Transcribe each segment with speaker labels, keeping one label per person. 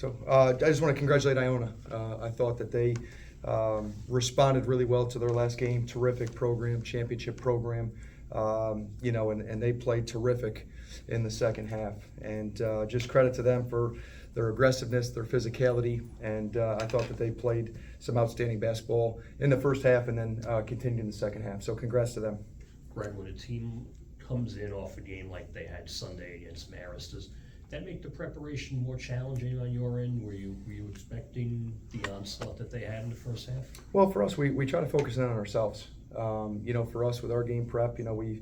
Speaker 1: So I just want to congratulate Iona. I thought that they responded really well to their last game. Terrific program, championship program, and they played terrific in the second half. And just credit to them for their aggressiveness, their physicality, and I thought that they played some outstanding basketball in the first half and then continued in the second half. So congrats to them.
Speaker 2: Greg, when a team comes in off a game like they had Sunday against Marist, does that make the preparation more challenging on your end? Were you expecting the onslaught that they had in the first half?
Speaker 1: Well, for us, we try to focus in on ourselves. For us with our game prep, we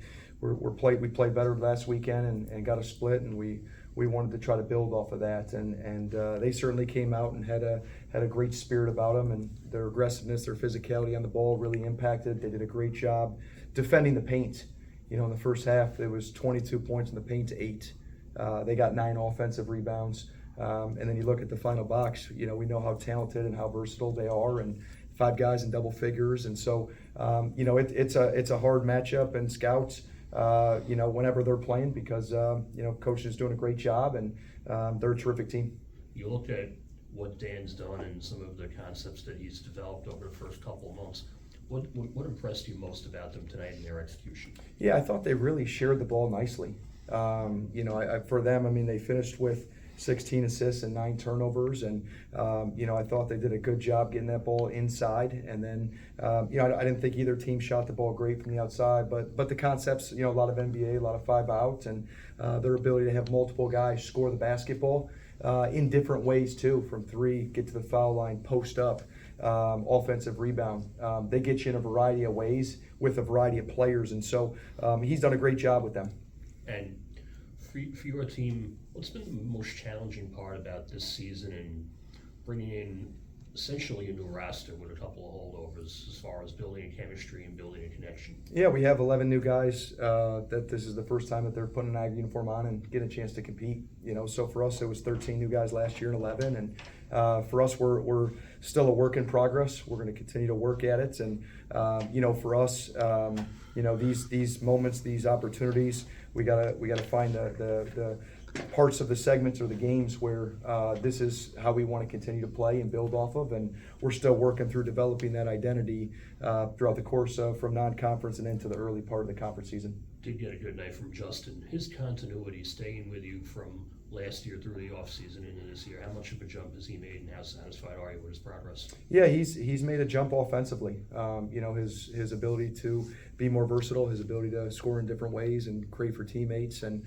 Speaker 1: played better last weekend and got a split, and we wanted to try to build off of that. And they certainly came out and had a great spirit about them, and their aggressiveness, their physicality on the ball really impacted. They did a great job defending the paint. In the first half, it was 22 points in the paint to 8. They got 9 offensive rebounds. And then you look at the final box, we know how talented and how versatile they are, and 5 guys in double figures. And so, it's a hard matchup, and scouts, whenever they're playing, because, coach is doing a great job, and they're a terrific team.
Speaker 2: You look at what Dan's done and some of the concepts that he's developed over the first couple of months. What impressed you most about them tonight in their execution?
Speaker 1: Yeah, I thought they really shared the ball nicely. For them, they finished with 16 assists and 9 turnovers, and I thought they did a good job getting that ball inside. And then I didn't think either team shot the ball great from the outside, but the concepts, a lot of NBA, a lot of 5 out, and their ability to have multiple guys score the basketball in different ways too, from 3, get to the foul line, post up, offensive rebound. They get you in a variety of ways with a variety of players, and so he's done a great job with them.
Speaker 2: And for your team, what's been the most challenging part about this season and bringing in essentially a new roster with a couple of holdovers as far as building a chemistry and building a connection? Yeah,
Speaker 1: we have 11 new guys that this is the first time that they're putting an Ag uniform on and getting a chance to compete. So for us, it was 13 new guys last year and 11. And for us, we're still a work in progress. We're going to continue to work at it. And, for us, these moments, these opportunities, we gotta find the parts of the segments or the games where this is how we want to continue to play and build off of, and we're still working through developing that identity throughout the course of from non-conference and into the early part of the conference season.
Speaker 2: Did get a good night from Justin. His continuity staying with you from last year through the offseason into this year, how much of a jump has he made, and how satisfied are you with his progress?
Speaker 1: Yeah, he's made a jump offensively. His ability to be more versatile, his ability to score in different ways and create for teammates, and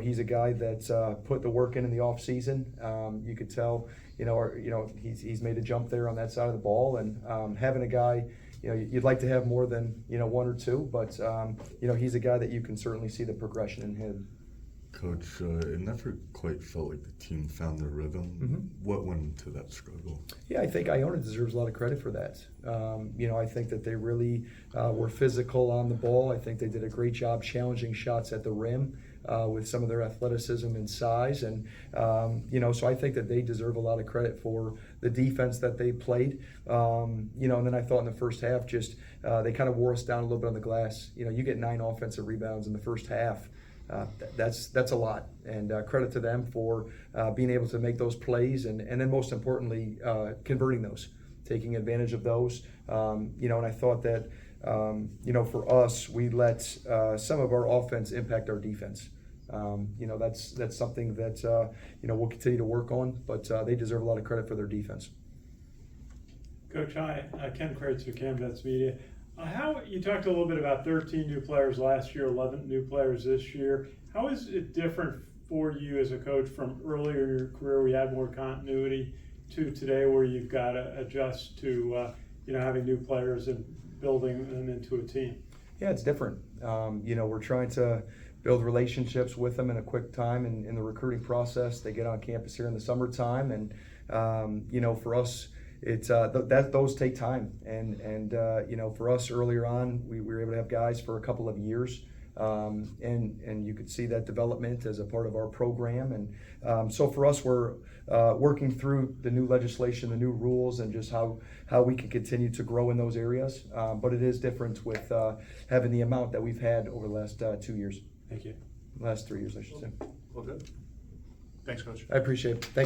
Speaker 1: he's a guy that's put the work in the off season. You could tell, he's made a jump there on that side of the ball, and having a guy. You'd like to have more than 1 or 2, but he's a guy that you can certainly see the progression in him.
Speaker 3: Coach, it never quite felt like the team found their rhythm.
Speaker 1: Mm-hmm.
Speaker 3: What went into that struggle?
Speaker 1: Yeah, I think Iona deserves a lot of credit for that. I think that they really were physical on the ball. I think they did a great job challenging shots at the rim with some of their athleticism and size. And, so I think that they deserve a lot of credit for the defense that they played. And then I thought in the first half, just they kind of wore us down a little bit on the glass. You get 9 offensive rebounds in the first half. That's a lot, and credit to them for being able to make those plays and then most importantly converting those, taking advantage of those. And I thought that for us, we let some of our offense impact our defense. That's something that we'll continue to work on, but they deserve a lot of credit for their defense.
Speaker 4: Coach, hi, Ken Kreitz with Camvets Media. How you talked a little bit about 13 new players last year, 11 new players this year. How is it different for you as a coach from earlier in your career where you had more continuity to today where you've got to adjust to having new players and building them into a team?
Speaker 1: Yeah, it's different. We're trying to build relationships with them in a quick time in the recruiting process. They get on campus here in the summertime, and for us, it's those take time, and for us earlier on, we were able to have guys for a couple of years, and you could see that development as a part of our program, and so for us, we're working through the new legislation, the new rules, and just how we can continue to grow in those areas. But it is different with having the amount that we've had over the last 2 years.
Speaker 4: Thank you.
Speaker 1: Last 3 years, I should say.
Speaker 5: Well, good. Thanks, Coach.
Speaker 1: I appreciate it. Thank you.